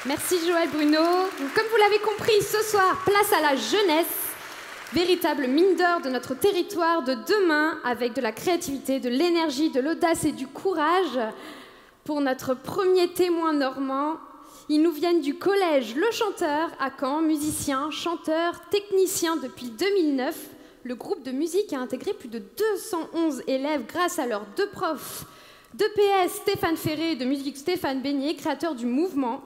Merci Joël Bruno. Comme vous l'avez compris, ce soir, place à la jeunesse, véritable mine d'or de notre territoire de demain, avec de la créativité, de l'énergie, de l'audace et du courage. Pour notre premier témoin normand, ils nous viennent du collège Le Chanteur à Caen, musicien, chanteur, technicien depuis 2009. Le groupe de musique a intégré plus de 211 élèves grâce à leurs deux profs de PS, Stéphane Ferré, et de musique Stéphane Beignet, créateur du mouvement.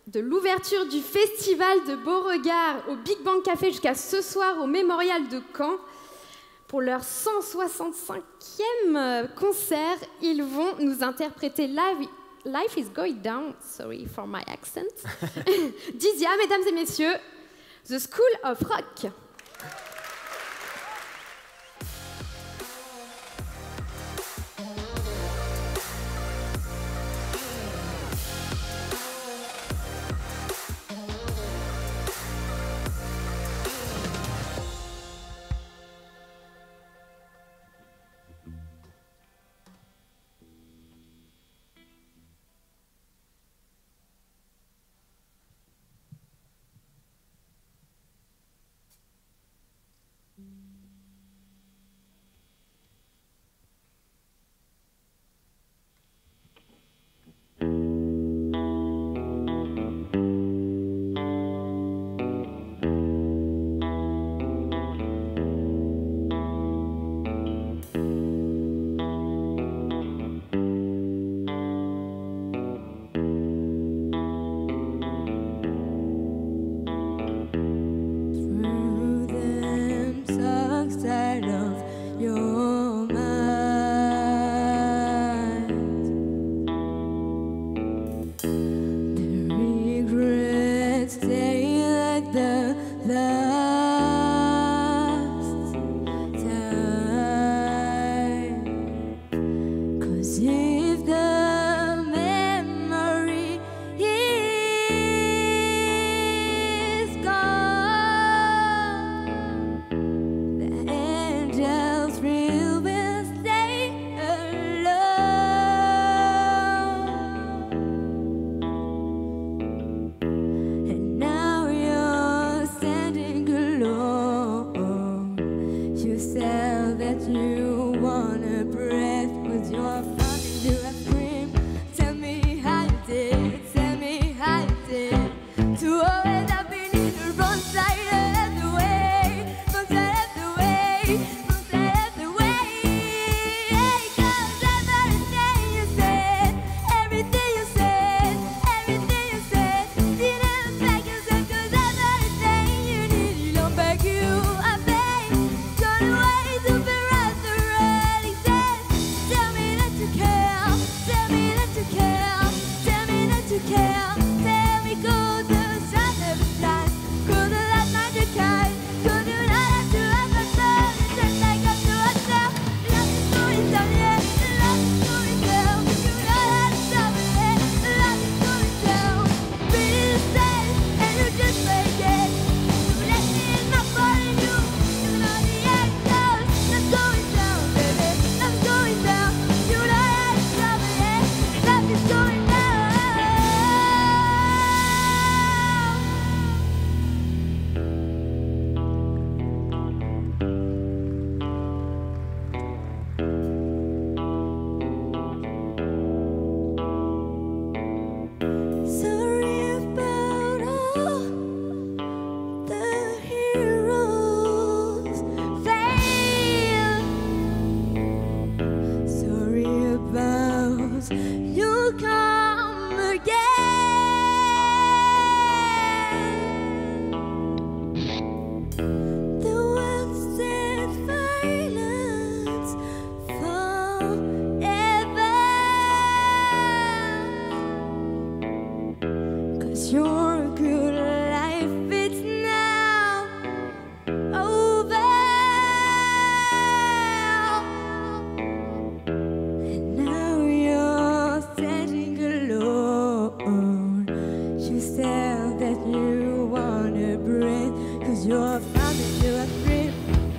De l'ouverture du festival de Beauregard au Big Bang Café jusqu'à ce soir au Mémorial de Caen. Pour leur 165e concert, ils vont nous interpréter Life is Going Down, sorry for my accent, Dizia, mesdames et messieurs, The School of Rock.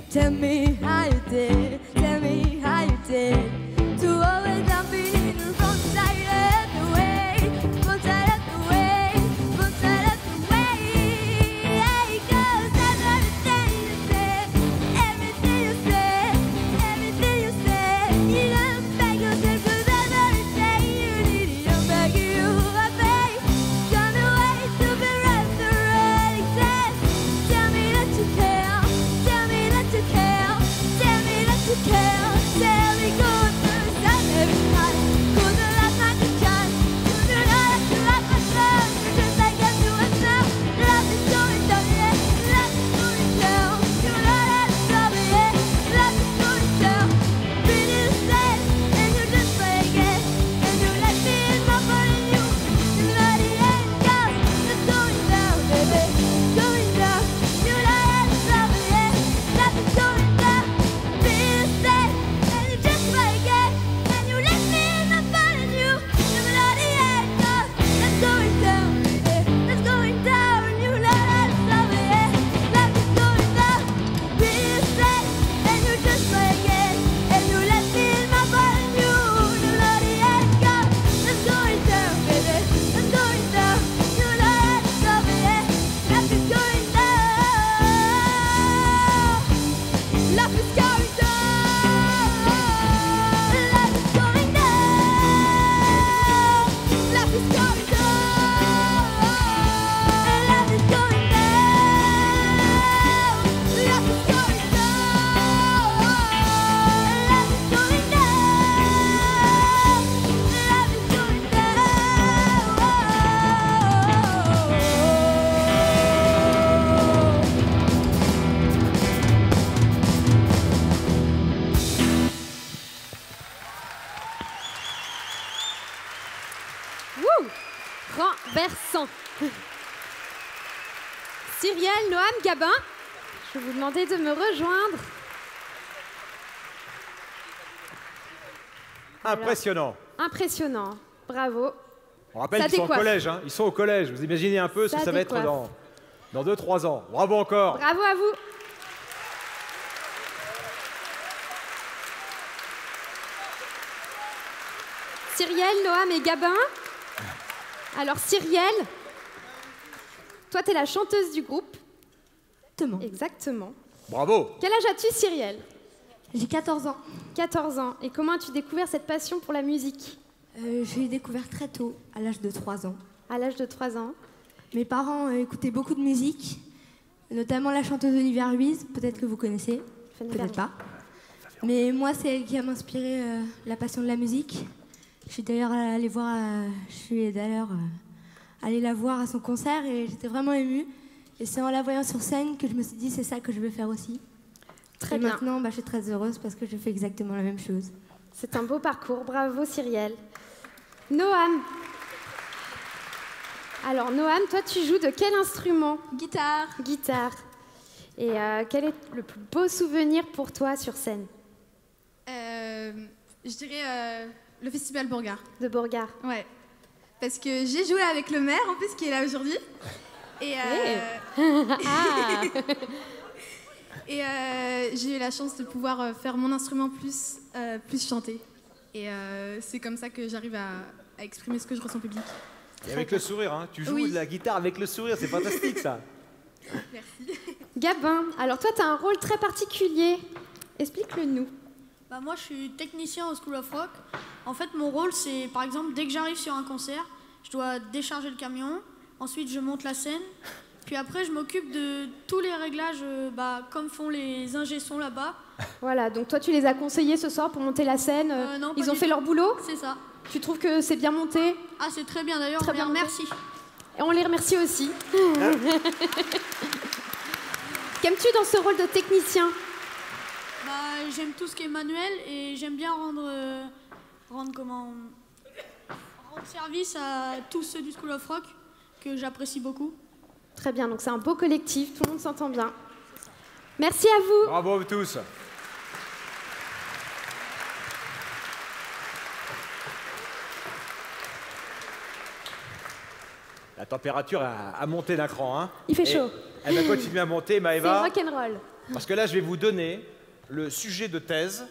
Tell me how you did, tell me how you did. To always have been in the wrong side of the way, wrong side of the way. Cyrielle, Noam, Gabin, je vais vous demander de me rejoindre. Impressionnant. Alors, impressionnant, bravo. On rappelle qu'ils sont au collège, hein. Ils sont au collège. Vous imaginez un peu ce que ça va être dans 2-3 ans. Bravo encore. Bravo à vous. Cyrielle, Noam et Gabin. Alors Cyrielle, toi tu es la chanteuse du groupe. Exactement. Exactement. Bravo. Quel âge as-tu Cyrielle? J'ai 14 ans. 14 ans. Et comment as-tu découvert cette passion pour la musique? J'ai découvert très tôt, à l'âge de 3 ans. À l'âge de 3 ans. Mes parents écoutaient beaucoup de musique, notamment la chanteuse Olivia Ruiz, peut-être que vous connaissez, peut-être pas. Mais moi, c'est elle qui a m'inspiré la passion de la musique. Je suis d'ailleurs allée la voir à son concert et j'étais vraiment émue. Et c'est en la voyant sur scène que je me suis dit c'est ça que je veux faire aussi. Très et bien. Maintenant, je suis très heureuse parce que je fais exactement la même chose. C'est un beau parcours. Bravo Cyrielle. Noam. Alors Noam, toi tu joues de quel instrument? Guitare. Guitare. Et quel est le plus beau souvenir pour toi sur scène? Je dirais le Festival Bourgard. De Bourgard. Ouais. Parce que j'ai joué avec le maire en plus qui est là aujourd'hui. Et, et j'ai eu la chance de pouvoir faire mon instrument plus chanter. Et c'est comme ça que j'arrive à exprimer ce que je ressens en public. Et avec le sourire, hein. Tu joues de la guitare avec le sourire, c'est fantastique ça. Merci. Gabin, alors toi tu as un rôle très particulier. Explique-le-nous. Bah moi je suis technicien au School of Rock. En fait mon rôle c'est par exemple dès que j'arrive sur un concert, je dois décharger le camion, ensuite je monte la scène, puis après je m'occupe de tous les réglages comme font les ingé sons là-bas. Voilà, donc toi tu les as conseillés ce soir pour monter la scène. Non, ils ont fait leur boulot? C'est ça. Tu trouves que c'est bien monté? Ah c'est très bien d'ailleurs, Très bien, merci. Et on les remercie aussi. Qu'aimes-tu dans ce rôle de technicien? J'aime tout ce qui est manuel et j'aime bien rendre service à tous ceux du School of Rock que j'apprécie beaucoup. Très bien, donc c'est un beau collectif, tout le monde s'entend bien. Merci à vous. Bravo à vous tous. La température a monté d'un cran. Hein. Il fait chaud. Elle va continuer à monter, Maëva. C'est rock'n'roll. Parce que là, je vais vous donner le sujet de thèse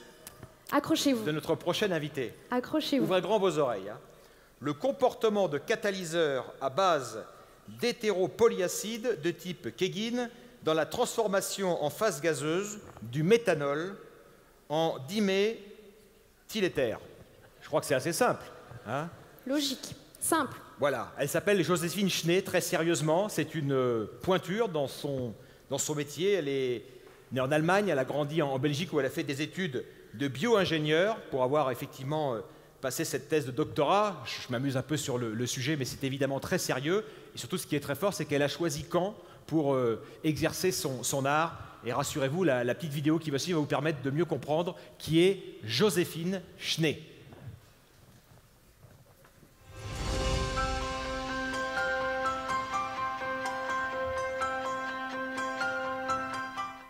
Accrochez-vous. de notre prochaine invité. Accrochez-vous. Ouvrez grand vos oreilles. Hein. Le comportement de catalyseurs à base d'hétéropolyacides de type Keggin dans la transformation en phase gazeuse du méthanol en diméthyléther. Je crois que c'est assez simple. Hein. Logique. Simple. Voilà. Elle s'appelle Joséphine Schnee, très sérieusement. C'est une pointure dans son métier. Elle est née en Allemagne, elle a grandi en Belgique où elle a fait des études de bio-ingénieur pour avoir effectivement passé cette thèse de doctorat. Je m'amuse un peu sur le sujet, mais c'est évidemment très sérieux. Et surtout, ce qui est très fort, c'est qu'elle a choisi Caen pour exercer son art. Et rassurez-vous, la petite vidéo qui va suivre va vous permettre de mieux comprendre qui est Joséphine Schnee.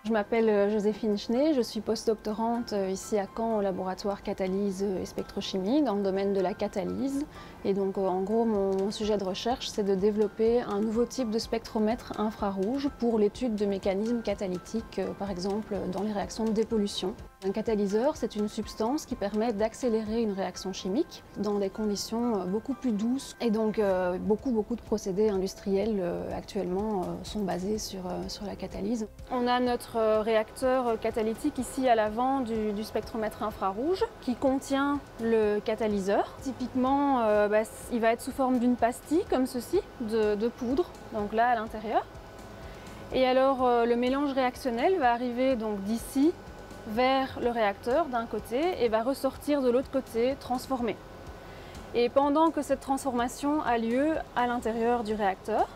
Je m'appelle Joséphine Schnee, je suis postdoctorante ici à Caen au laboratoire Catalyse et Spectrochimie dans le domaine de la catalyse. Et donc en gros mon sujet de recherche c'est de développer un nouveau type de spectromètre infrarouge pour l'étude de mécanismes catalytiques par exemple dans les réactions de dépollution. Un catalyseur c'est une substance qui permet d'accélérer une réaction chimique dans des conditions beaucoup plus douces. Et donc beaucoup de procédés industriels actuellement sont basés sur la catalyse. On a notre réacteur catalytique ici à l'avant du spectromètre infrarouge qui contient le catalyseur. Typiquement, il va être sous forme d'une pastille comme ceci, de poudre, donc là à l'intérieur. Et alors le mélange réactionnel va arriver donc d'ici vers le réacteur d'un côté et va ressortir de l'autre côté transformé. Et pendant que cette transformation a lieu à l'intérieur du réacteur,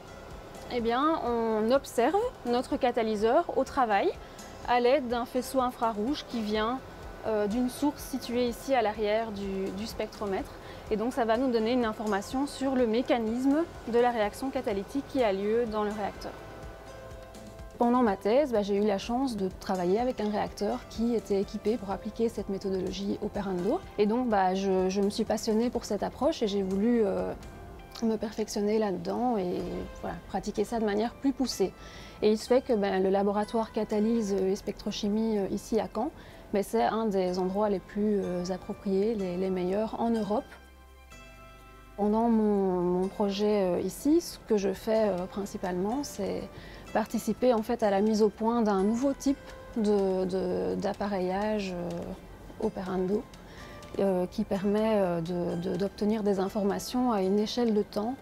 eh bien, on observe notre catalyseur au travail à l'aide d'un faisceau infrarouge qui vient d'une source située ici à l'arrière du spectromètre. Et donc ça va nous donner une information sur le mécanisme de la réaction catalytique qui a lieu dans le réacteur. Pendant ma thèse, j'ai eu la chance de travailler avec un réacteur qui était équipé pour appliquer cette méthodologie operando. Et donc je me suis passionnée pour cette approche et j'ai voulu me perfectionner là-dedans et voilà, pratiquer ça de manière plus poussée. Et il se fait que le laboratoire Catalyse et Spectrochimie ici à Caen, c'est un des endroits les plus appropriés, les meilleurs en Europe. Pendant mon projet ici, ce que je fais principalement, c'est participer en fait à la mise au point d'un nouveau type d'appareillage operando qui permet d'obtenir des informations à une échelle de temps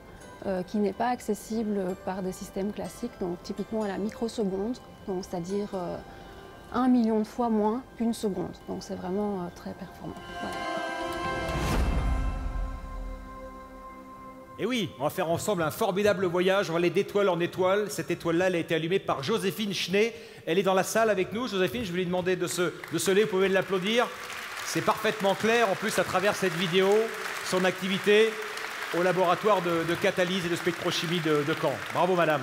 qui n'est pas accessible par des systèmes classiques, donc typiquement à la microseconde, c'est-à-dire 1 million de fois moins qu'une seconde. Donc c'est vraiment très performant. Voilà. Et oui, on va faire ensemble un formidable voyage, on va aller d'étoile en étoile. Cette étoile-là, elle a été allumée par Joséphine Schnee. Elle est dans la salle avec nous. Joséphine, je vais lui demander de se lever, vous pouvez l'applaudir. C'est parfaitement clair, en plus, à travers cette vidéo, son activité au laboratoire de catalyse et de spectrochimie de Caen. Bravo, madame.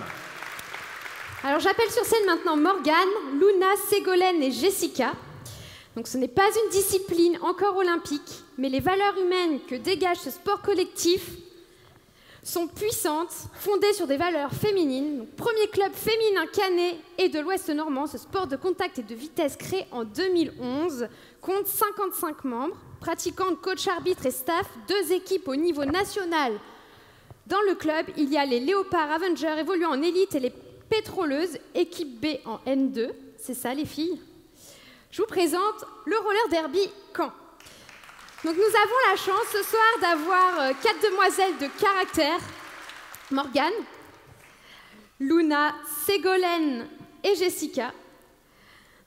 Alors, j'appelle sur scène maintenant Morgane, Luna, Ségolène et Jessica. Donc, ce n'est pas une discipline encore olympique, mais les valeurs humaines que dégage ce sport collectif sont puissantes, fondées sur des valeurs féminines. Donc, premier club féminin canet et de l'Ouest normand, ce sport de contact et de vitesse créé en 2011 compte 55 membres, pratiquants, coach, arbitre et staff, 2 équipes au niveau national. Dans le club, il y a les Léopards Avengers évoluant en élite et les Pétroleuses, équipe B en N2. C'est ça les filles. Je vous présente le roller derby Caen. Donc nous avons la chance ce soir d'avoir 4 demoiselles de caractère. Morgane, Luna, Ségolène et Jessica.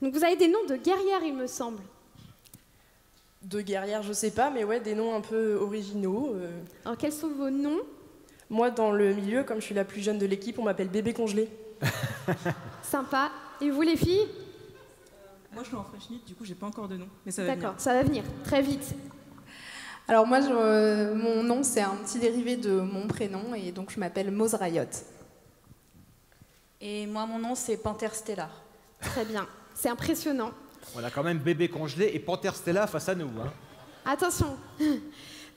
Donc vous avez des noms de guerrières, il me semble. De guerrières, je sais pas, mais ouais, des noms un peu originaux. Alors quels sont vos noms? Moi, dans le milieu, comme je suis la plus jeune de l'équipe, on m'appelle bébé congelé. Sympa. Et vous les filles? Moi, je suis en Fresh Knit, du coup, j'ai pas encore de nom, mais ça va venir. D'accord, ça va venir, très vite. Alors moi, mon nom, c'est un petit dérivé de mon prénom, et donc je m'appelle Mose Riot. Et moi, mon nom, c'est Panther Stellar. Très bien, c'est impressionnant. On a quand même bébé congelé et Panther Stella face à nous. Hein. Attention.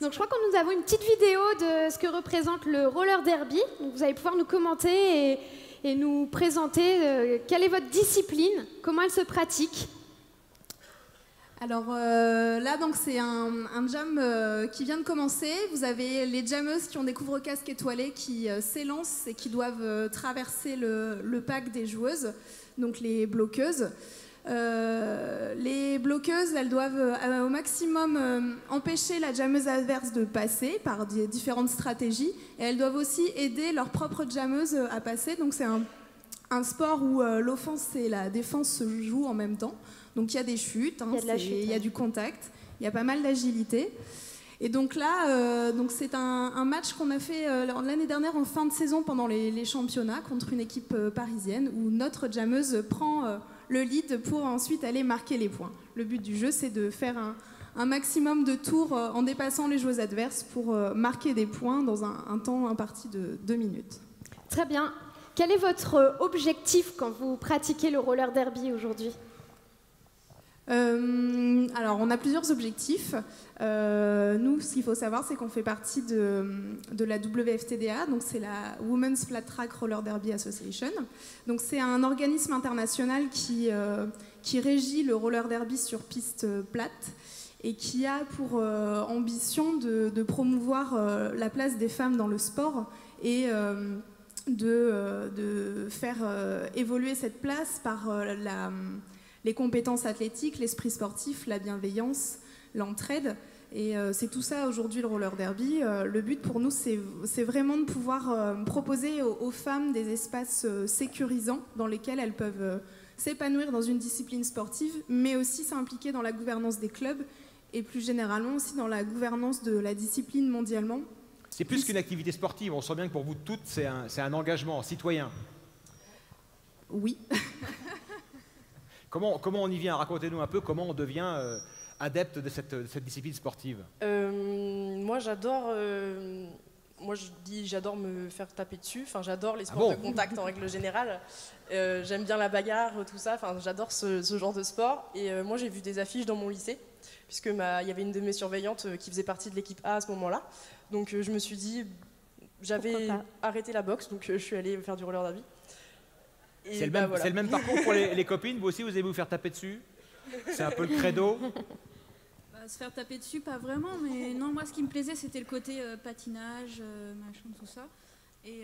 Donc je crois que nous avons une petite vidéo de ce que représente le roller derby. Donc vous allez pouvoir nous commenter et nous présenter quelle est votre discipline, comment elle se pratique. Alors là, donc c'est un jam qui vient de commencer. Vous avez les jammeuses qui ont des couvre-casques étoilés qui s'élancent et qui doivent traverser le pack des joueuses, donc les bloqueuses. Les bloqueuses, elles doivent au maximum empêcher la jammeuse adverse de passer par différentes stratégies. Et elles doivent aussi aider leur propre jammeuse à passer. Donc c'est un sport où l'offense et la défense se jouent en même temps. Donc il y a des chutes, il y a du contact, il y a pas mal d'agilité. Et donc là, c'est un match qu'on a fait l'année dernière en fin de saison pendant les championnats contre une équipe parisienne où notre jammeuse prend le lead pour ensuite aller marquer les points. Le but du jeu, c'est de faire un maximum de tours en dépassant les joueuses adverses pour marquer des points dans un temps imparti de 2 minutes. Très bien. Quel est votre objectif quand vous pratiquez le roller derby aujourd'hui ? Alors, on a plusieurs objectifs. Nous, ce qu'il faut savoir, c'est qu'on fait partie de la WFTDA, donc c'est la Women's Flat Track Roller Derby Association. Donc, c'est un organisme international qui régit le roller derby sur piste plate et qui a pour ambition de promouvoir la place des femmes dans le sport et de faire évoluer cette place par les compétences athlétiques, l'esprit sportif, la bienveillance, l'entraide. Et c'est tout ça aujourd'hui le roller derby. Le but pour nous, c'est vraiment de pouvoir proposer aux femmes des espaces sécurisants dans lesquels elles peuvent s'épanouir dans une discipline sportive, mais aussi s'impliquer dans la gouvernance des clubs et plus généralement aussi dans la gouvernance de la discipline mondialement. C'est plus qu'une activité sportive, on sent bien que pour vous toutes, c'est un engagement citoyen. Oui. Comment on y vient? Racontez-nous un peu comment on devient adepte de cette discipline sportive? Moi, j'adore... Moi, j'adore me faire taper dessus. Enfin, j'adore les sports de contact en règle générale. J'aime bien la bagarre, tout ça. Enfin, j'adore ce genre de sport. Et moi, j'ai vu des affiches dans mon lycée, puisque il y avait une de mes surveillantes qui faisait partie de l'équipe A à ce moment-là. Donc, je me suis dit, j'avais arrêté la boxe, donc je suis allée faire du roller derby. C'est le même parcours pour les copines. Vous aussi, vous aimez vous faire taper dessus? C'est un peu le credo? Se faire taper dessus, pas vraiment, mais non, moi ce qui me plaisait c'était le côté patinage, machin, tout ça. Et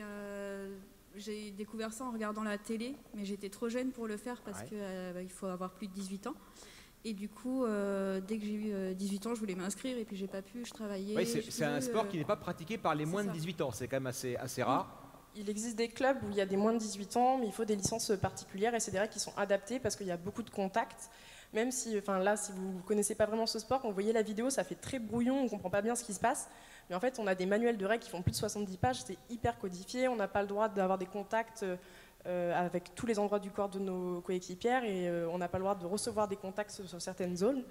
j'ai découvert ça en regardant la télé, mais j'étais trop jeune pour le faire parce que il faut avoir plus de 18 ans. Et du coup, dès que j'ai eu 18 ans, je voulais m'inscrire et puis j'ai pas pu, je travaillais. Oui, c'est un sport qui n'est pas pratiqué par les moins de 18 ans, c'est quand même assez rare. Il existe des clubs où il y a des moins de 18 ans, mais il faut des licences particulières et c'est des règles qui sont adaptées parce qu'il y a beaucoup de contacts. Même si, là, si vous ne connaissez pas vraiment ce sport, quand vous voyez la vidéo, ça fait très brouillon, on ne comprend pas bien ce qui se passe. Mais en fait, on a des manuels de règles qui font plus de 70 pages, c'est hyper codifié. On n'a pas le droit d'avoir des contacts avec tous les endroits du corps de nos coéquipières et on n'a pas le droit de recevoir des contacts sur certaines zones.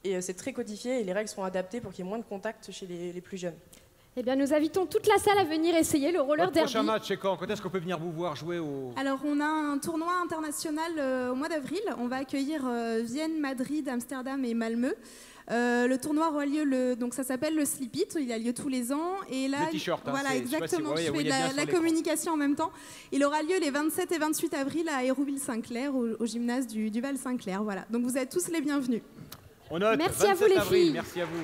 Et c'est très codifié et les règles sont adaptées pour qu'il y ait moins de contacts chez les plus jeunes. Eh bien, nous invitons toute la salle à venir essayer le roller derby. Prochain match, c'est quand? Quand est-ce qu'on peut venir vous voir jouer au... Alors, on a un tournoi international au mois d'avril. On va accueillir Vienne, Madrid, Amsterdam et Malmö. Le tournoi aura lieu, donc ça s'appelle le Slip It. Il a lieu tous les ans. Et là, le t-shirt, hein, voilà, exactement. Je fais la communication en même temps. Il aura lieu les 27 et 28 avril à Hérouville-Saint-Clair, au gymnase du Val-Saint-Clair. Voilà. Donc, vous êtes tous les bienvenus. On note. Merci à vous, les filles. Merci à vous.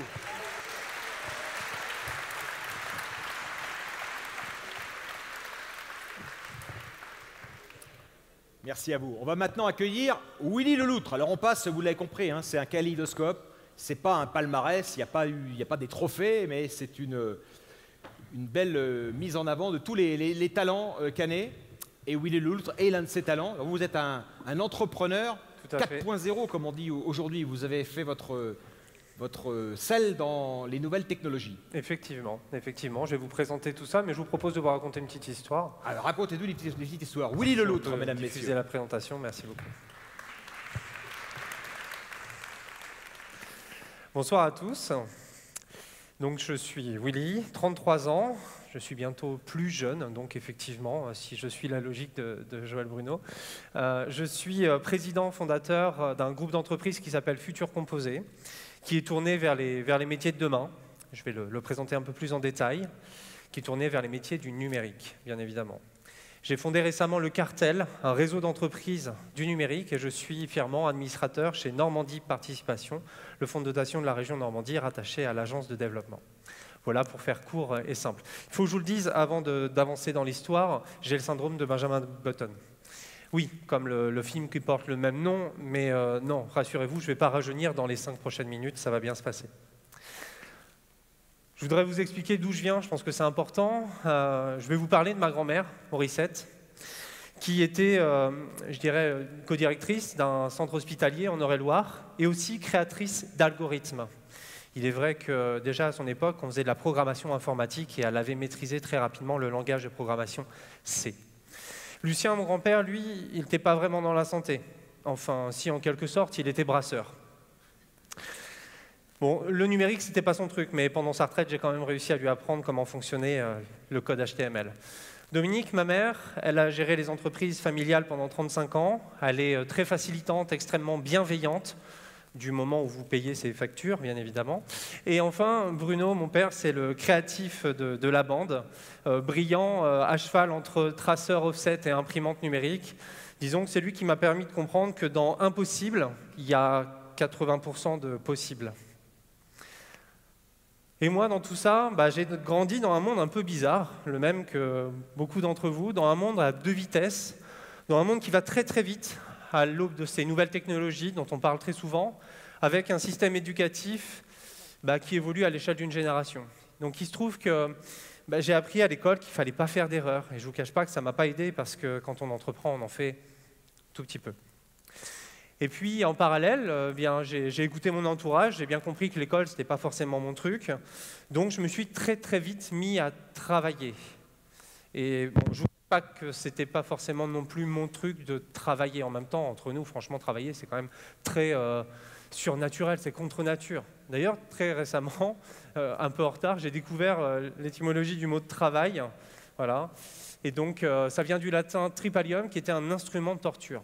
Merci à vous. On va maintenant accueillir Willy Leloutre. Alors on passe, vous l'avez compris, hein, c'est un kaléidoscope. C'est pas un palmarès, il n'y a pas des trophées, mais c'est une belle mise en avant de tous les talents cannais. Et Willy Leloutre est l'un de ces talents. Alors, vous êtes un entrepreneur 4.0, comme on dit aujourd'hui. Vous avez fait votre sel dans les nouvelles technologies. Effectivement. Je vais vous présenter tout ça, mais je vous propose de vous raconter une petite histoire. Alors racontez-nous les petites histoires. Willy Leloutre, mesdames, messieurs. Diffuser la présentation, merci beaucoup. Bonsoir à tous. Donc je suis Willy, 33 ans. Je suis bientôt plus jeune, donc effectivement, si je suis la logique de Joël Bruno. Je suis président fondateur d'un groupe d'entreprises qui s'appelle Futur Composé, qui est tourné vers les métiers de demain. Je vais le présenter un peu plus en détail, qui est tourné vers les métiers du numérique, bien évidemment. J'ai fondé récemment le Cartel, un réseau d'entreprises du numérique, et je suis fièrement administrateur chez Normandie Participation, le fonds de dotation de la région Normandie rattaché à l'agence de développement. Voilà pour faire court et simple. Il faut que je vous le dise avant d'avancer dans l'histoire, j'ai le syndrome de Benjamin Button. Oui, comme le film qui porte le même nom, mais non, rassurez-vous, je ne vais pas rajeunir dans les 5 prochaines minutes, ça va bien se passer. Je voudrais vous expliquer d'où je viens, je pense que c'est important. Je vais vous parler de ma grand-mère, Morissette, qui était, je dirais, co-directrice d'un centre hospitalier en Eure-et-Loire et aussi créatrice d'algorithmes. Il est vrai que déjà à son époque, on faisait de la programmation informatique et elle avait maîtrisé très rapidement le langage de programmation C. Lucien, mon grand-père, lui, il n'était pas vraiment dans la santé. Enfin, si, en quelque sorte, il était brasseur. Bon, le numérique, c'était pas son truc, mais pendant sa retraite, j'ai quand même réussi à lui apprendre comment fonctionnait le code HTML. Dominique, ma mère, elle a géré les entreprises familiales pendant 35 ans. Elle est très facilitante, extrêmement bienveillante, du moment où vous payez ses factures, bien évidemment. Et enfin, Bruno, mon père, c'est le créatif de la bande, brillant, à cheval entre traceur offset et imprimante numérique. Disons que c'est lui qui m'a permis de comprendre que dans impossible, il y a 80% de possible. Et moi, dans tout ça, j'ai grandi dans un monde un peu bizarre, le même que beaucoup d'entre vous, dans un monde à 2 vitesses, dans un monde qui va très très vite, à l'aube de ces nouvelles technologies dont on parle très souvent, avec un système éducatif qui évolue à l'échelle d'une génération. Donc il se trouve que j'ai appris à l'école qu'il ne fallait pas faire d'erreurs, et je ne vous cache pas que ça ne m'a pas aidé, parce que quand on entreprend, on en fait tout petit peu. Et puis, en parallèle, j'ai écouté mon entourage, j'ai bien compris que l'école, ce n'était pas forcément mon truc. Donc, je me suis très, très vite mis à travailler. Et bon, je ne vous dis pas que ce n'était pas forcément non plus mon truc de travailler en même temps. Entre nous, franchement, travailler, c'est quand même très surnaturel, c'est contre nature. D'ailleurs, très récemment, un peu en retard, j'ai découvert l'étymologie du mot de travail. Voilà. Et donc, ça vient du latin tripalium, qui était un instrument de torture.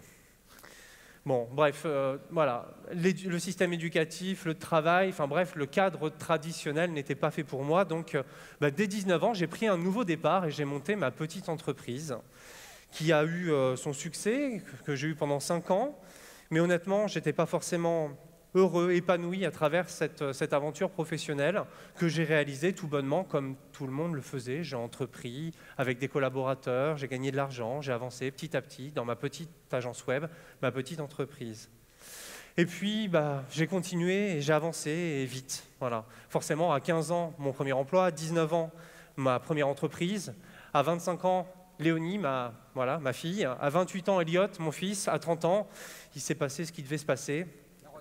Bon, bref, voilà. Le système éducatif, le travail, enfin bref, le cadre traditionnel n'était pas fait pour moi. Donc, dès 19 ans, j'ai pris un nouveau départ et j'ai monté ma petite entreprise qui a eu son succès, que j'ai eu pendant 5 ans. Mais honnêtement, je n'étais pas forcément heureux, épanoui à travers cette aventure professionnelle que j'ai réalisée tout bonnement comme tout le monde le faisait. J'ai entrepris avec des collaborateurs, j'ai gagné de l'argent, j'ai avancé petit à petit dans ma petite agence web, ma petite entreprise. Et puis, j'ai continué et j'ai avancé et vite. Voilà. Forcément, à 15 ans, mon premier emploi, à 19 ans, ma première entreprise, à 25 ans, Léonie, ma fille, à 28 ans, Elliot, mon fils, à 30 ans, il s'est passé ce qui devait se passer.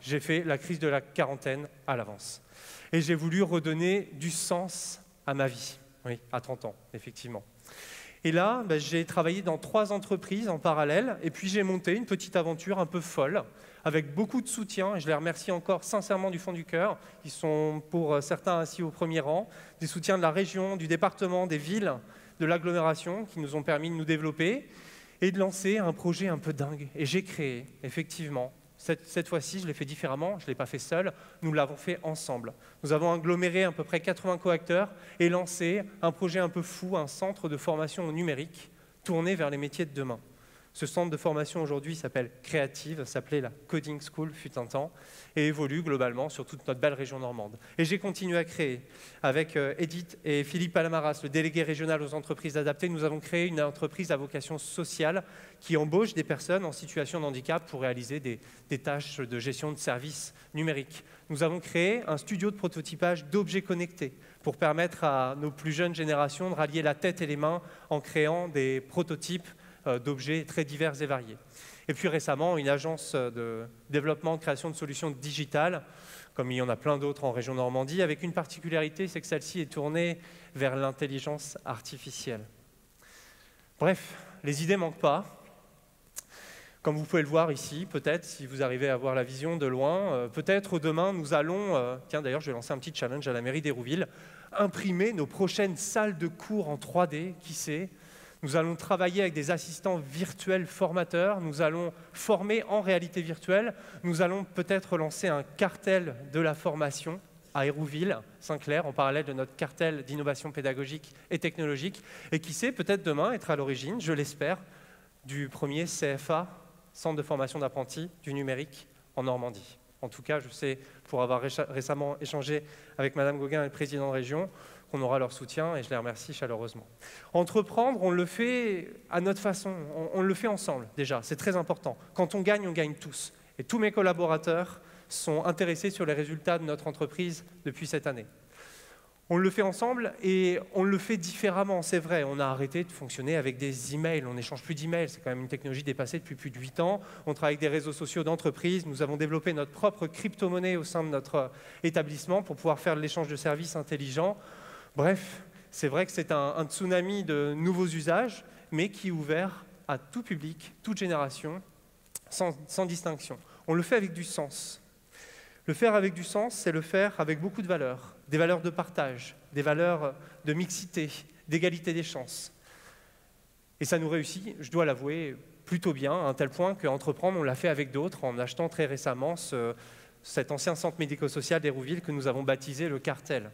J'ai fait la crise de la quarantaine à l'avance. Et j'ai voulu redonner du sens à ma vie. Oui, à 30 ans, effectivement. Et là, j'ai travaillé dans 3 entreprises en parallèle, et puis j'ai monté une petite aventure un peu folle, avec beaucoup de soutien, et je les remercie encore sincèrement du fond du cœur. Ils sont pour certains assis au premier rang, des soutiens de la région, du département, des villes, de l'agglomération, qui nous ont permis de nous développer, et de lancer un projet un peu dingue. Et j'ai créé, effectivement, cette fois-ci, je l'ai fait différemment, je ne l'ai pas fait seul, nous l'avons fait ensemble. Nous avons aggloméré à peu près 80 coacteurs et lancé un projet un peu fou, un centre de formation au numérique tourné vers les métiers de demain. Ce centre de formation aujourd'hui s'appelle Creative, s'appelait la Coding School fut un temps, et évolue globalement sur toute notre belle région normande. Et j'ai continué à créer. Avec Edith et Philippe Palamaras, le délégué régional aux entreprises adaptées, nous avons créé une entreprise à vocation sociale qui embauche des personnes en situation de handicap pour réaliser des tâches de gestion de services numériques. Nous avons créé un studio de prototypage d'objets connectés pour permettre à nos plus jeunes générations de rallier la tête et les mains en créant des prototypes d'objets très divers et variés. Et puis récemment, une agence de développement, de création de solutions digitales, comme il y en a plein d'autres en région Normandie, avec une particularité, c'est que celle-ci est tournée vers l'intelligence artificielle. Bref, les idées ne manquent pas. Comme vous pouvez le voir ici, peut-être, si vous arrivez à voir la vision de loin, peut-être demain, nous allons, tiens d'ailleurs, je vais lancer un petit challenge à la mairie d'Hérouville, imprimer nos prochaines salles de cours en 3D, qui sait. Nous allons travailler avec des assistants virtuels formateurs, nous allons former en réalité virtuelle, nous allons peut-être lancer un cartel de la formation à Hérouville, Saint-Clair, en parallèle de notre cartel d'innovation pédagogique et technologique, et qui sait peut-être demain être à l'origine, je l'espère, du premier CFA, Centre de formation d'apprentis du numérique en Normandie. En tout cas, je sais, pour avoir récemment échangé avec Madame Gauguin et le président de région, qu'on aura leur soutien et je les remercie chaleureusement. Entreprendre, on le fait à notre façon, on le fait ensemble déjà, c'est très important. Quand on gagne tous. Et tous mes collaborateurs sont intéressés sur les résultats de notre entreprise depuis cette année. On le fait ensemble et on le fait différemment, c'est vrai. On a arrêté de fonctionner avec des emails, on n'échange plus d'emails, c'est quand même une technologie dépassée depuis plus de 8 ans. On travaille avec des réseaux sociaux d'entreprise, nous avons développé notre propre crypto-monnaie au sein de notre établissement pour pouvoir faire de l'échange de services intelligents. Bref, c'est vrai que c'est un tsunami de nouveaux usages, mais qui est ouvert à tout public, toute génération, sans distinction. On le fait avec du sens. Le faire avec du sens, c'est le faire avec beaucoup de valeurs, des valeurs de partage, des valeurs de mixité, d'égalité des chances. Et ça nous réussit, je dois l'avouer, plutôt bien, à un tel point qu'entreprendre, on l'a fait avec d'autres, en achetant très récemment cet ancien centre médico-social d'Hérouville que nous avons baptisé le Cartel.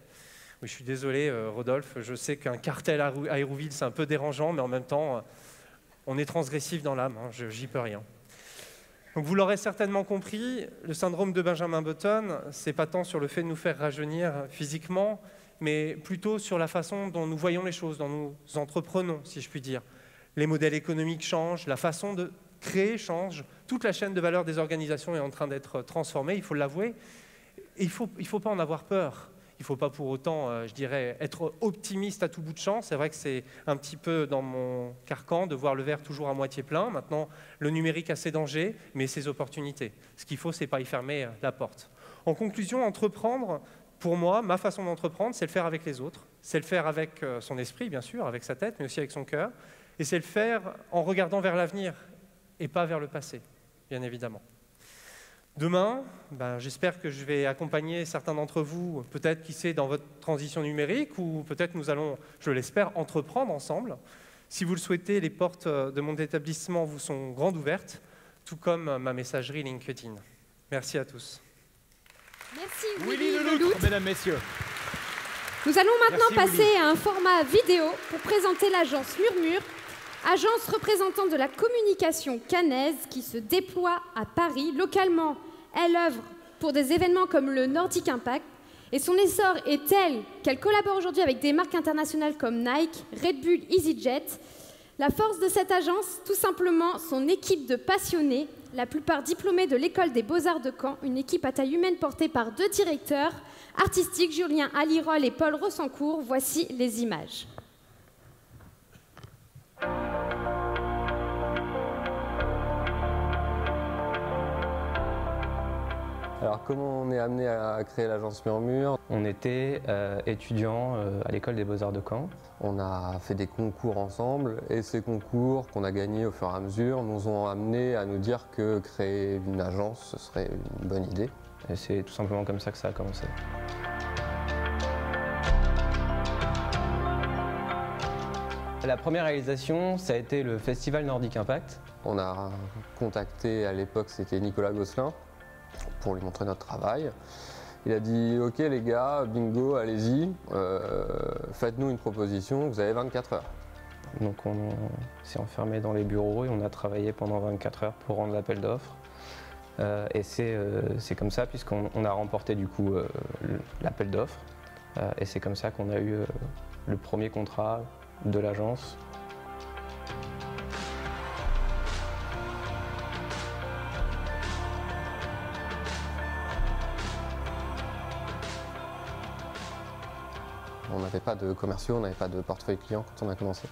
Oui, je suis désolé, Rodolphe, je sais qu'un cartel à Hérouville, c'est un peu dérangeant, mais en même temps, on est transgressif dans l'âme, hein, j'y peux rien. Donc vous l'aurez certainement compris, le syndrome de Benjamin Button, c'est pas tant sur le fait de nous faire rajeunir physiquement, mais plutôt sur la façon dont nous voyons les choses, dont nous entreprenons, si je puis dire. Les modèles économiques changent, la façon de créer change, toute la chaîne de valeur des organisations est en train d'être transformée, il faut l'avouer, et il faut pas en avoir peur. Il ne faut pas pour autant, je dirais, être optimiste à tout bout de champ. C'est vrai que c'est un petit peu dans mon carcan de voir le verre toujours à moitié plein. Maintenant, le numérique a ses dangers, mais ses opportunités. Ce qu'il faut, ce n'est pas y fermer la porte. En conclusion, entreprendre, pour moi, ma façon d'entreprendre, c'est le faire avec les autres. C'est le faire avec son esprit, bien sûr, avec sa tête, mais aussi avec son cœur. Et c'est le faire en regardant vers l'avenir et pas vers le passé, bien évidemment. Demain, j'espère que je vais accompagner certains d'entre vous, peut-être qui sait dans votre transition numérique, ou peut-être nous allons, je l'espère, entreprendre ensemble. Si vous le souhaitez, les portes de mon établissement vous sont grandes ouvertes, tout comme ma messagerie LinkedIn. Merci à tous. Merci Willy Leloutre, mesdames, messieurs. Nous allons maintenant Merci, passer à un format vidéo pour présenter l'agence Murmure, agence représentante de la communication caennaise qui se déploie à Paris. Localement, elle œuvre pour des événements comme le Nordic Impact et son essor est tel qu'elle collabore aujourd'hui avec des marques internationales comme Nike, Red Bull, EasyJet. La force de cette agence, tout simplement son équipe de passionnés, la plupart diplômés de l'école des Beaux-Arts de Caen, une équipe à taille humaine portée par 2 directeurs artistiques, Julien Alirol et Paul Rossancourt. Voici les images. Alors comment on est amené à créer l'agence Murmure? On était étudiants à l'école des Beaux-Arts de Caen. On a fait des concours ensemble et ces concours qu'on a gagnés au fur et à mesure nous ont amenés à nous dire que créer une agence ce serait une bonne idée. Et c'est tout simplement comme ça que ça a commencé. La première réalisation, ça a été le festival Nordic Impact. On a contacté à l'époque, c'était Nicolas Gosselin, pour lui montrer notre travail. Il a dit « Ok les gars, bingo, allez-y, faites-nous une proposition, vous avez 24 heures ». Donc on s'est enfermé dans les bureaux et on a travaillé pendant 24 heures pour rendre l'appel d'offres. Et c'est comme ça, puisqu'on a remporté du coup l'appel d'offres. Et c'est comme ça qu'on a eu le premier contrat de l'agence. On n'avait pas de commerciaux, on n'avait pas de portefeuille client quand on a commencé.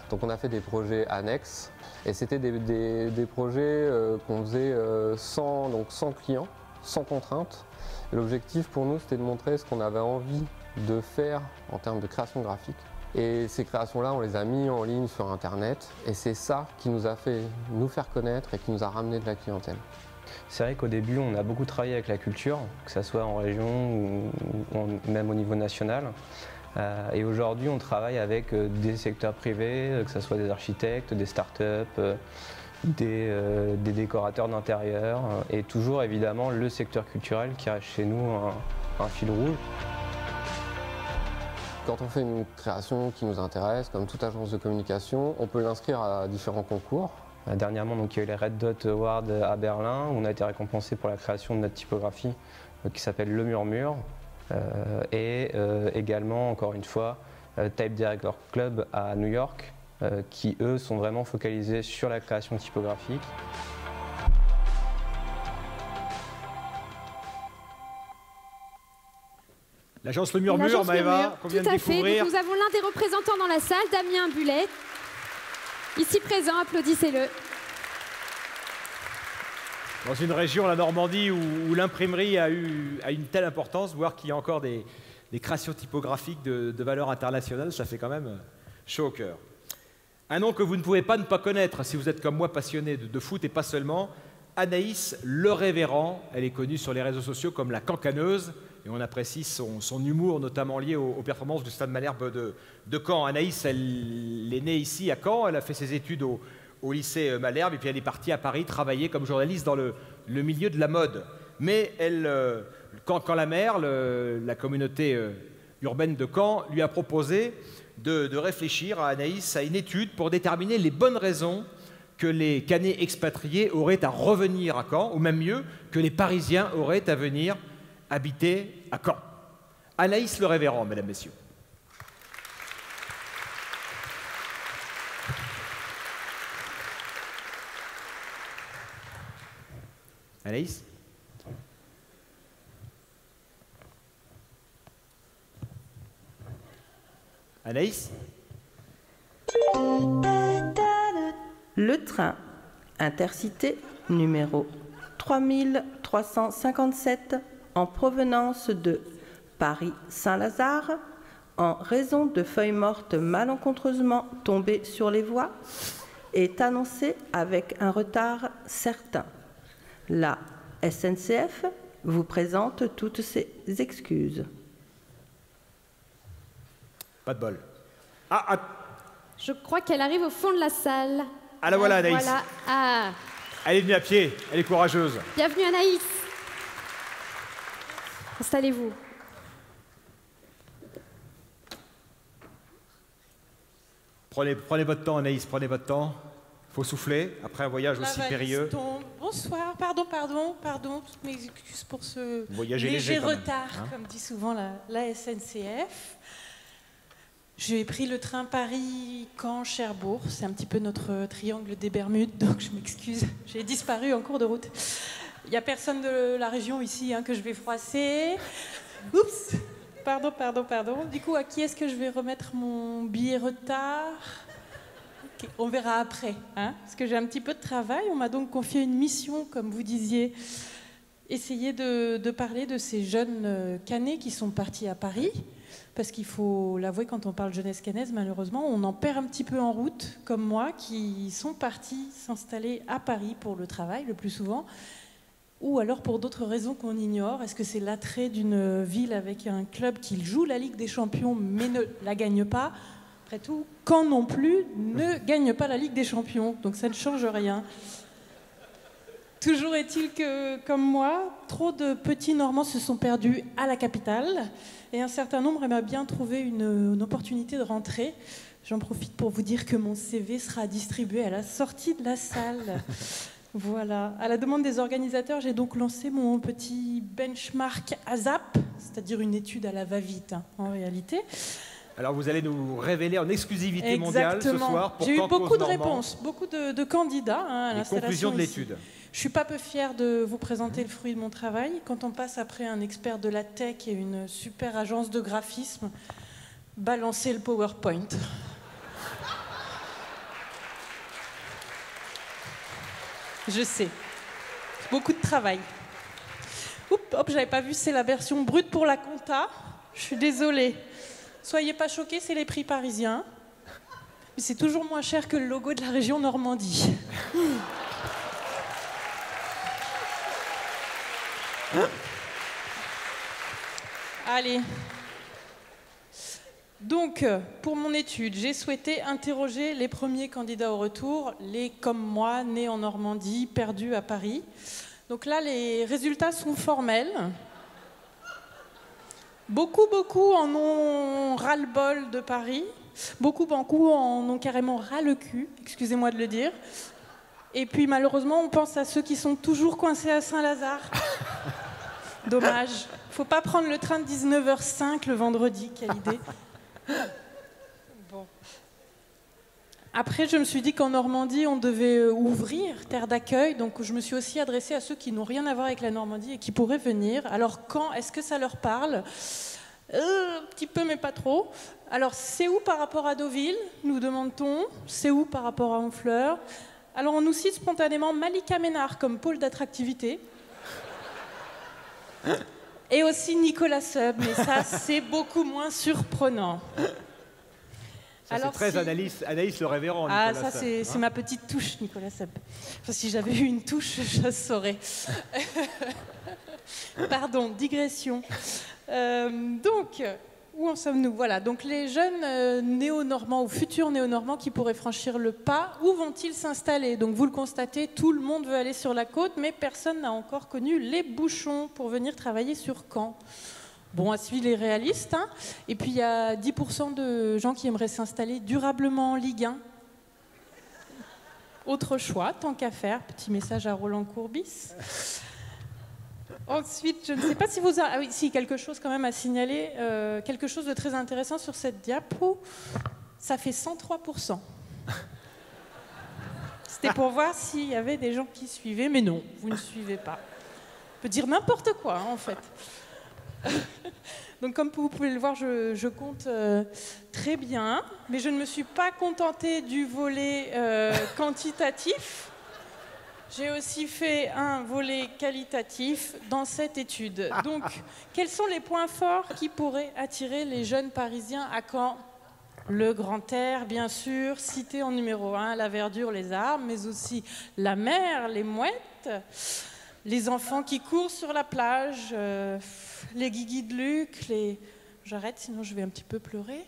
Donc on a fait des projets annexes et c'était des projets qu'on faisait sans clients, sans contraintes. L'objectif pour nous c'était de montrer ce qu'on avait envie de faire en termes de création graphique. Et ces créations-là, on les a mis en ligne sur Internet et c'est ça qui nous a fait nous faire connaître et qui nous a ramené de la clientèle. C'est vrai qu'au début, on a beaucoup travaillé avec la culture, que ce soit en région ou même au niveau national. Et aujourd'hui, on travaille avec des secteurs privés, que ce soit des architectes, des startups, des décorateurs d'intérieur et toujours évidemment le secteur culturel qui reste chez nous un fil rouge. Quand on fait une création qui nous intéresse, comme toute agence de communication, on peut l'inscrire à différents concours. Dernièrement, donc, il y a eu les Red Dot Awards à Berlin, où on a été récompensé pour la création de notre typographie qui s'appelle Le Murmure. Et également, encore une fois, Type Director Club à New York, qui eux sont vraiment focalisés sur la création typographique. L'agence Le Murmure, Maëva, qu'on vient de découvrir. Donc, nous avons l'un des représentants dans la salle, Damien Bullet. Ici présent, applaudissez-le. Dans une région, la Normandie, où l'imprimerie a une telle importance, voir qu'il y a encore des créations typographiques de valeur internationale, ça fait quand même chaud au cœur. Un nom que vous ne pouvez pas ne pas connaître si vous êtes comme moi passionné de foot et pas seulement, Anaïs Le Révérend. Elle est connue sur les réseaux sociaux comme la cancaneuse et on apprécie son humour, notamment lié aux performances du Stade Malherbe de Caen. Anaïs, elle est née ici à Caen, elle a fait ses études au lycée Malherbe et puis elle est partie à Paris travailler comme journaliste dans le milieu de la mode. Mais quand la maire, la communauté urbaine de Caen, lui a proposé de réfléchir à Anaïs à une étude pour déterminer les bonnes raisons que les Caennais expatriés auraient à revenir à Caen, ou même mieux, que les Parisiens auraient à venir habiter à Caen. Anaïs Le Révérend, mesdames, messieurs. Anaïs ? Anaïs ? Le train Intercité numéro 3357 en provenance de Paris-Saint-Lazare, en raison de feuilles mortes malencontreusement tombées sur les voies, est annoncé avec un retard certain. La SNCF vous présente toutes ses excuses. Pas de bol. Je crois qu'elle arrive au fond de la salle. Ah, la voilà, Anaïs. Voilà. Ah. Elle est venue à pied, elle est courageuse. Bienvenue, Anaïs. Installez-vous. Prenez votre temps, Anaïs, prenez votre temps. Il faut souffler, après un voyage aussi périlleux. Bonsoir, pardon, toutes mes excuses pour ce Voyager léger léger, retard, comme dit souvent la SNCF. J'ai pris le train Paris-Caen-Cherbourg, c'est un petit peu notre triangle des Bermudes, donc je m'excuse, j'ai disparu en cours de route. Il n'y a personne de la région ici que je vais froisser. Oups, pardon. Du coup, à qui est-ce que je vais remettre mon billet retard? Okay, on verra après, parce que j'ai un petit peu de travail. On m'a donc confié une mission, comme vous disiez, essayer de parler de ces jeunes Caennais qui sont partis à Paris. Parce qu'il faut l'avouer, quand on parle jeunesse caennaise, malheureusement, on en perd un petit peu en route, comme moi, qui sont partis s'installer à Paris pour le travail, le plus souvent, ou alors pour d'autres raisons qu'on ignore. Est-ce que c'est l'attrait d'une ville avec un club qui joue la Ligue des Champions, mais ne la gagne pas? Après tout, Caen non plus ne gagne pas la Ligue des Champions, donc ça ne change rien. Toujours est-il que, comme moi, trop de petits Normands se sont perdus à la capitale et un certain nombre aimaient bien trouver une opportunité de rentrer. J'en profite pour vous dire que mon CV sera distribué à la sortie de la salle. Voilà. À la demande des organisateurs, j'ai donc lancé mon petit benchmark ASAP, c'est-à-dire une étude à la va-vite, en réalité. Alors vous allez nous révéler en exclusivité mondiale ce soir. J'ai eu beaucoup de réponses, beaucoup de candidats à l'installation. Les conclusions de l'étude. Je ne suis pas peu fière de vous présenter le fruit de mon travail. Quand on passe après un expert de la tech et une super agence de graphisme, balancer le PowerPoint. Je sais. Beaucoup de travail. J'avais pas vu, c'est la version brute pour la compta. Je suis désolée. Soyez pas choqués, c'est les prix parisiens. Mais c'est toujours moins cher que le logo de la région Normandie. Allez. Donc, pour mon étude, j'ai souhaité interroger les premiers candidats au retour, les comme moi, nés en Normandie, perdus à Paris. Donc là, les résultats sont formels. Beaucoup en ont ras-le-bol de Paris. Beaucoup en ont carrément ras le cul, excusez-moi de le dire. Et puis malheureusement, on pense à ceux qui sont toujours coincés à Saint-Lazare. Dommage. Faut pas prendre le train de 19h05 le vendredi, quelle idée. Bon. Après, je me suis dit qu'en Normandie, on devait ouvrir terre d'accueil. Donc, je me suis aussi adressée à ceux qui n'ont rien à voir avec la Normandie et qui pourraient venir. Alors, quand est-ce que ça leur parle? Un petit peu, mais pas trop. Alors, c'est où par rapport à Deauville, nous demande-t-on? C'est où par rapport à Honfleur? Alors, on nous cite spontanément Malika Ménard comme pôle d'attractivité. Et aussi Nicolas Seub, mais ça, c'est beaucoup moins surprenant. C'est très Anaïs le révérend, Nicolas ça, c'est ma petite touche, Nicolas Seub. Enfin, si j'avais eu une touche, je saurais. Pardon, digression. Donc, où en sommes-nous? Voilà, donc les jeunes néo-normands ou futurs néo-normands qui pourraient franchir le pas, où vont-ils s'installer? Donc vous le constatez, tout le monde veut aller sur la côte, mais personne n'a encore connu les bouchons pour venir travailler sur Caen. Bon, à suivre les réalistes. Et puis il y a 10% de gens qui aimeraient s'installer durablement en Ligue 1. Autre choix, tant qu'à faire. Petit message à Roland Courbis. Ensuite, je ne sais pas si vous... Ah oui, si, quelque chose quand même à signaler. Quelque chose de très intéressant sur cette diapo. Ça fait 103%. C'était pour voir s'il y avait des gens qui suivaient, mais non, vous ne suivez pas. On peut dire n'importe quoi, en fait. Donc, comme vous pouvez le voir, je compte très bien, mais je ne me suis pas contentée du volet quantitatif. J'ai aussi fait un volet qualitatif dans cette étude. Donc, quels sont les points forts qui pourraient attirer les jeunes Parisiens à Caen? Le grand air, bien sûr, cité en numéro 1, la verdure, les arbres, mais aussi la mer, les mouettes. les enfants qui courent sur la plage, les guiguis de Luc, j'arrête sinon je vais un petit peu pleurer.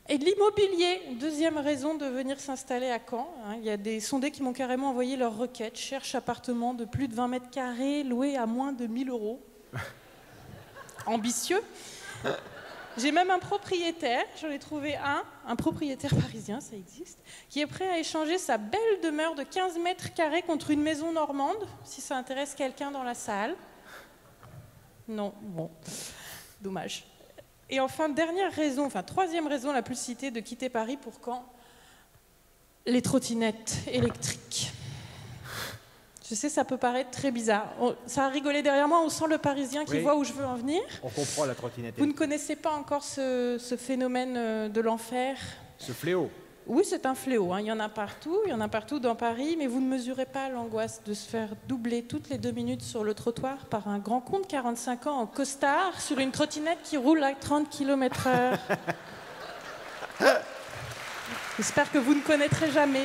Et de l'immobilier, deuxième raison de venir s'installer à Caen. Il y a des sondés qui m'ont carrément envoyé leur requête, cherche appartement de plus de 20 mètres carrés, loué à moins de 1000 €. Ambitieux. J'ai même un propriétaire, j'en ai trouvé un propriétaire parisien, ça existe, qui est prêt à échanger sa belle demeure de 15 mètres carrés contre une maison normande, si ça intéresse quelqu'un dans la salle. Non, bon, dommage. Et enfin, troisième raison la plus citée de quitter Paris pour Caen, les trottinettes électriques. Je sais, ça peut paraître très bizarre. Ça a rigolé derrière moi, on sent le Parisien qui voit où je veux en venir. On comprend la trottinette. Vous ne connaissez pas encore ce phénomène de l'enfer? Ce fléau? Oui, c'est un fléau. Hein. Il y en a partout dans Paris, mais vous ne mesurez pas l'angoisse de se faire doubler toutes les 2 minutes sur le trottoir par un grand con de 45 ans en costard sur une trottinette qui roule à 30 km/h. J'espère que vous ne connaîtrez jamais.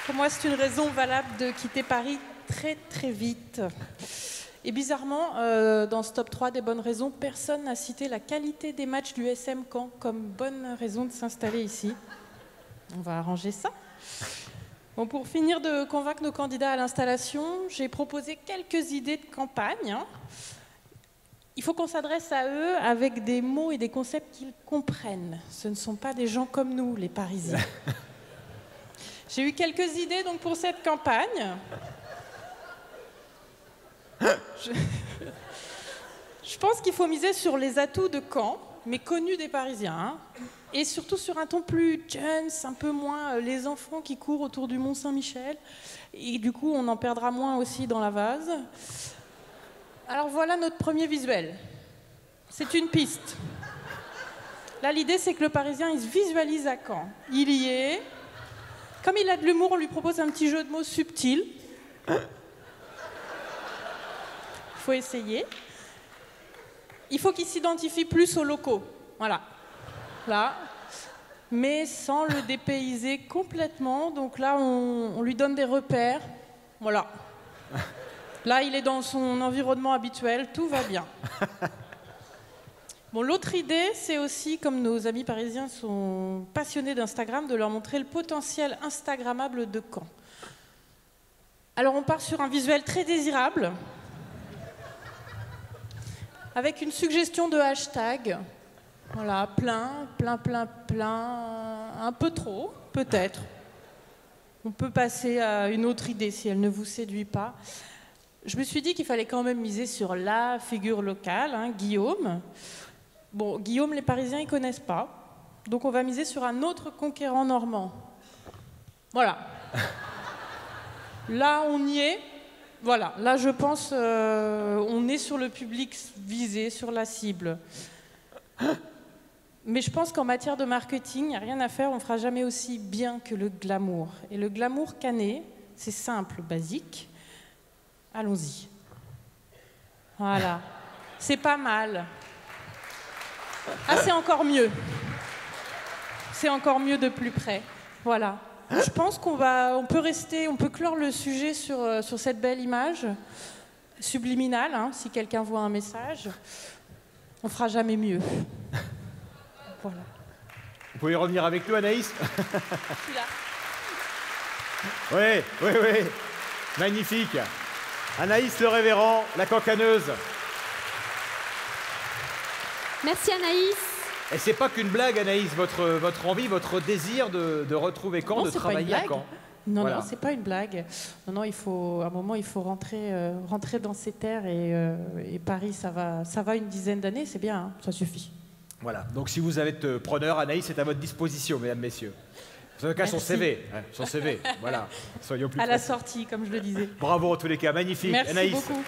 Pour moi, c'est une raison valable de quitter Paris très très vite. Et bizarrement, dans ce top 3 des bonnes raisons, personne n'a cité la qualité des matchs du SM Caen comme bonne raison de s'installer ici. On va arranger ça. Bon, pour finir de convaincre nos candidats à l'installation, j'ai proposé quelques idées de campagne. Il faut qu'on s'adresse à eux avec des mots et des concepts qu'ils comprennent. Ce ne sont pas des gens comme nous, les Parisiens. J'ai eu quelques idées donc, pour cette campagne. Je pense qu'il faut miser sur les atouts de Caen, mais connus des Parisiens, hein, et surtout sur un ton plus jeune, un peu moins les enfants qui courent autour du Mont Saint-Michel, et du coup on en perdra moins aussi dans la vase. Alors voilà notre premier visuel. C'est une piste. Là l'idée c'est que le Parisien il se visualise à Caen. Il y est. Comme il a de l'humour, on lui propose un petit jeu de mots subtil. Il faut essayer. Il faut qu'il s'identifie plus aux locaux. Voilà. Là. Mais sans le dépayser complètement. Donc là, on lui donne des repères. Voilà. Là, il est dans son environnement habituel. Tout va bien. Bon, l'autre idée, c'est aussi, comme nos amis parisiens sont passionnés d'Instagram, de leur montrer le potentiel instagrammable de Caen. Alors, on part sur un visuel très désirable, avec une suggestion de hashtag. Voilà, plein, un peu trop, peut-être. On peut passer à une autre idée si elle ne vous séduit pas. Je me suis dit qu'il fallait quand même miser sur la figure locale, hein, Guillaume. Bon, Guillaume, les Parisiens, ils ne connaissent pas. Donc on va miser sur un autre conquérant normand. Voilà. Là, on y est. Voilà, là, je pense, on est sur le public visé, sur la cible. Mais je pense qu'en matière de marketing, il n'y a rien à faire, on ne fera jamais aussi bien que le glamour. Et le glamour canet, c'est simple, basique. Allons-y. Voilà. C'est pas mal. Ah, c'est encore mieux. C'est encore mieux de plus près. Voilà. Je pense on peut clore le sujet sur cette belle image subliminale, hein, si quelqu'un voit un message. On fera jamais mieux. Voilà. Vous pouvez revenir avec nous, Anaïs? Je suis là. Oui. Magnifique. Anaïs Le Révérend, la cancaneuse. Merci Anaïs. Et c'est pas qu'une blague, Anaïs, votre envie, votre désir de retrouver Caen, de travailler à Caen. Non, voilà. Non, c'est pas une blague. Non, à un moment, il faut rentrer dans ces terres et Paris, ça va une dizaine d'années, c'est bien, hein, ça suffit. Voilà. Donc si vous êtes preneur, Anaïs est à votre disposition, mesdames, messieurs. En tout cas, son CV, voilà. Soyons plus à la sortie, comme je le disais. Bravo en tous les cas, magnifique. Merci Anaïs. Beaucoup.